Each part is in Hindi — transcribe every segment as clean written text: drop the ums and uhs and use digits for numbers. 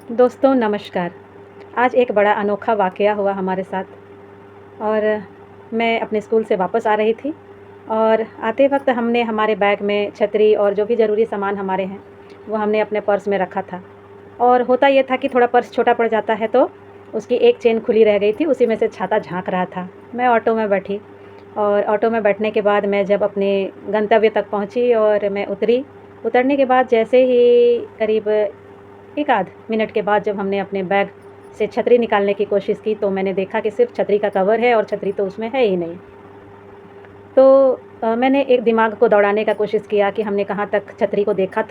दोस्तों नमस्कार। आज एक बड़ा अनोखा वाक़या हुआ हमारे साथ और मैं अपने स्कूल से वापस आ रही थी और आते वक़्त हमने हमारे बैग में छतरी और जो भी ज़रूरी सामान हमारे हैं, वो हमने अपने पर्स में रखा था। और होता ये था कि थोड़ा पर्स छोटा पड़ जाता है तो उसकी एक चेन खुली रह गई थी, उसी में से छाता झाँक रहा था। मैं ऑटो में बैठी और ऑटो में बैठने के बाद मैं जब अपने गंतव्य तक पहुँची और मैं उतरी, उतरने के बाद जैसे ही करीब 1 आध मिनट के बाद जब हमने अपने बैग से छतरी निकालने की कोशिश की, तो मैंने देखा कि सिर्फ़ छतरी का कवर है और छतरी तो उसमें है ही नहीं। तो मैंने एक दिमाग को दौड़ाने का कोशिश किया कि हमने कहाँ तक छतरी को देखा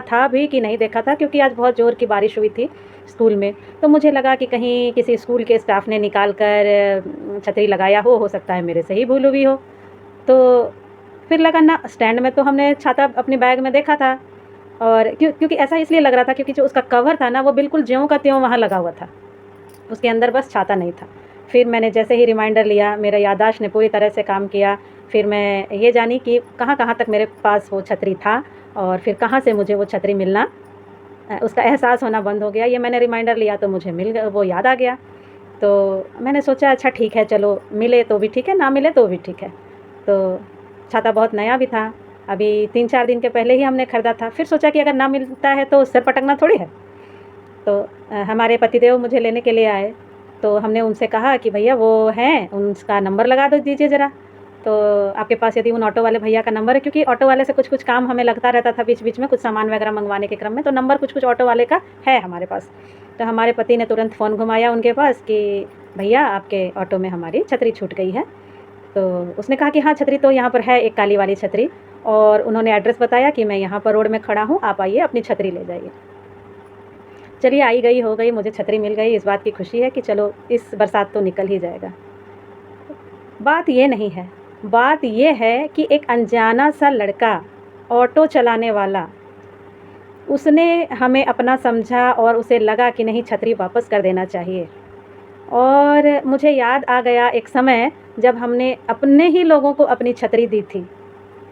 था भी कि नहीं देखा था, क्योंकि आज बहुत ज़ोर की बारिश हुई थी स्कूल में। तो मुझे लगा कि कहीं किसी स्कूल के स्टाफ़ ने निकाल कर छतरी लगाया हो सकता है मेरे से ही भूल हुई हो। तो फिर लगा ना, स्टैंड में तो हमने छाता अपने बैग में देखा था। और क्योंकि ऐसा इसलिए लग रहा था क्योंकि जो उसका कवर था ना, वो बिल्कुल ज्यों का त्यों वहाँ लगा हुआ था। उसके अंदर बस छाता नहीं था। फिर मैंने जैसे ही रिमाइंडर लिया, मेरा याददाश्त ने पूरी तरह से काम किया। फिर मैं ये जानी कि कहाँ-कहाँ तक मेरे पास वो छतरी था और फिर कहाँ से मुझे वो छतरी मिलना उसका एहसास होना बंद हो गया। ये मैंने रिमाइंडर लिया तो मुझे मिल ग वो याद आ गया। तो मैंने सोचा अच्छा ठीक है, चलो मिले तो भी ठीक है, ना मिले तो भी ठीक है। तो छाता बहुत नया भी था। अभी 3-4 दिन के पहले ही हमने खरीदा था। फिर सोचा कि अगर ना मिलता है तो सिर पटकना थोड़ी है। तो हमारे पतिदेव मुझे लेने के लिए आए। तो हमने उनसे कहा कि भैया वो हैं, उनका नंबर लगा दो दीजिए ज़रा। तो आपके पास यदि उन ऑटो वाले भैया का नंबर है, क्योंकि ऑटो वाले से कुछ-कुछ काम हमें लगता रहता था बीच-बीच में, कुछ सामान वगैरह मँगवाने के क्रम में, तो नंबर कुछ-कुछ ऑटो वाले का है हमारे पास। तो हमारे पति ने तुरंत फ़ोन घुमाया उनके पास कि भैया आपके ऑटो में हमारी छतरी छूट गई है। तो उसने कहा कि हाँ, छतरी तो यहाँ पर है, एक काली वाली छतरी। और उन्होंने एड्रेस बताया कि मैं यहाँ पर रोड में खड़ा हूँ, आप आइए अपनी छतरी ले जाइए। चलिए आई गई हो गई, मुझे छतरी मिल गई, इस बात की खुशी है कि चलो इस बरसात तो निकल ही जाएगा। बात ये नहीं है, बात ये है कि एक अनजाना सा लड़का, ऑटो चलाने वाला, उसने हमें अपना समझा और उसे लगा कि नहीं, छतरी वापस कर देना चाहिए। और मुझे याद आ गया एक समय जब हमने अपने ही लोगों को अपनी छतरी दी थी।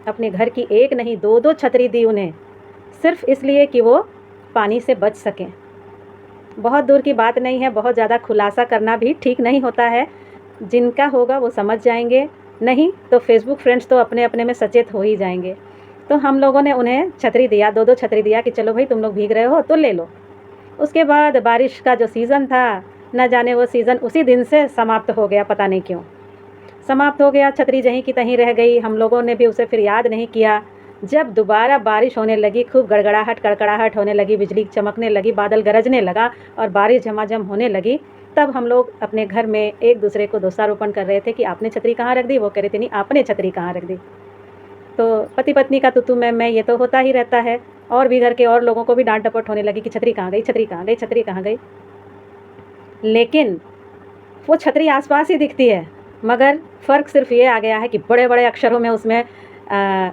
अपने घर की एक नहीं 2-2 छतरी दी उन्हें, सिर्फ़ इसलिए कि वो पानी से बच सकें। बहुत दूर की बात नहीं है, बहुत ज़्यादा खुलासा करना भी ठीक नहीं होता है। जिनका होगा वो समझ जाएँगे, नहीं तो फ़ेसबुक फ्रेंड्स तो अपने-अपने में सचेत हो ही जाएँगे। तो हम लोगों ने उन्हें छतरी दिया, 2-2 छतरी दिया कि चलो भई तुम लोग भीग रहे हो तो ले लो। उसके बाद बारिश का जो सीज़न था, ना जाने वो सीज़न उसी दिन से समाप्त हो गया, पता नहीं क्यों? समाप्त हो गया, छतरी जहीं की तहीं रह गई। हम लोगों ने भी उसे फिर याद नहीं किया। जब दोबारा बारिश होने लगी, खूब गड़गड़ाहट, कड़कड़ाहट होने लगी, बिजली चमकने लगी, बादल गरजने लगा और बारिश झमाझम होने लगी, तब हम लोग अपने घर में एक-दूसरे को दोषारोपण कर रहे थे कि आपने छतरी कहाँ रख दी? वो कह रही थी नहीं आपने छतरी कहाँ रख दी? तो पति-पत्नी का तू-तू मैं ये तो होता ही रहता है। और भी घर के और लोगों को भी डाँट-डपट होने लगी कि छतरी कहाँ गई? छतरी कहाँ गई? छतरी कहाँ गई? लेकिन वो छतरी आस-पास ही दिखती है, मगर फ़र्क सिर्फ़ ये आ गया है कि बड़े-बड़े अक्षरों में उसमें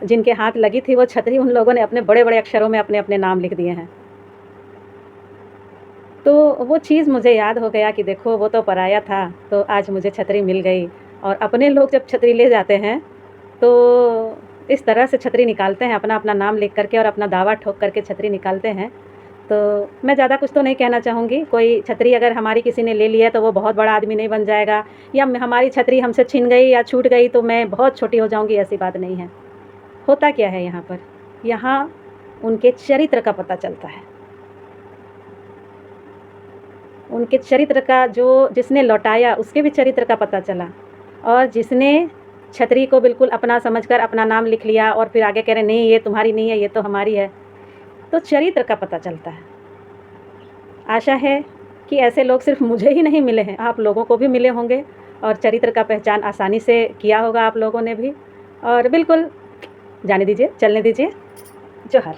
जिनके हाथ लगी थी वो छतरी, उन लोगों ने अपने बड़े-बड़े अक्षरों में अपने-अपने नाम लिख दिए हैं। तो वो चीज़ मुझे याद हो गया कि देखो वो तो पराया था, तो आज मुझे छतरी मिल गई। और अपने लोग जब छतरी ले जाते हैं, तो इस तरह से छतरी निकालते हैं, अपना-अपना नाम लिख कर के और अपना दावा ठोक कर के छतरी निकालते हैं। तो मैं ज़्यादा कुछ तो नहीं कहना चाहूँगी। कोई छतरी अगर हमारी किसी ने ले ली है तो वो बहुत बड़ा आदमी नहीं बन जाएगा, या हमारी छतरी हमसे छिन गई या छूट गई तो मैं बहुत छोटी हो जाऊँगी, ऐसी बात नहीं है। होता क्या है यहाँ पर? यहाँ उनके चरित्र का पता चलता है। उनके चरित्र का, जो जिसने लौटाया उसके भी चरित्र का पता चला। और जिसने छतरी को बिल्कुल अपना समझकर अपना नाम लिख लिया और फिर आगे कह रहे नहीं ये तुम्हारी नहीं है, ये तो हमारी है, तो चरित्र का पता चलता है। आशा है कि ऐसे लोग सिर्फ़ मुझे ही नहीं मिले हैं, आप लोगों को भी मिले होंगे और चरित्र का पहचान आसानी से किया होगा आप लोगों ने भी। और बिल्कुल जाने दीजिए, चलने दीजिए। जोहार।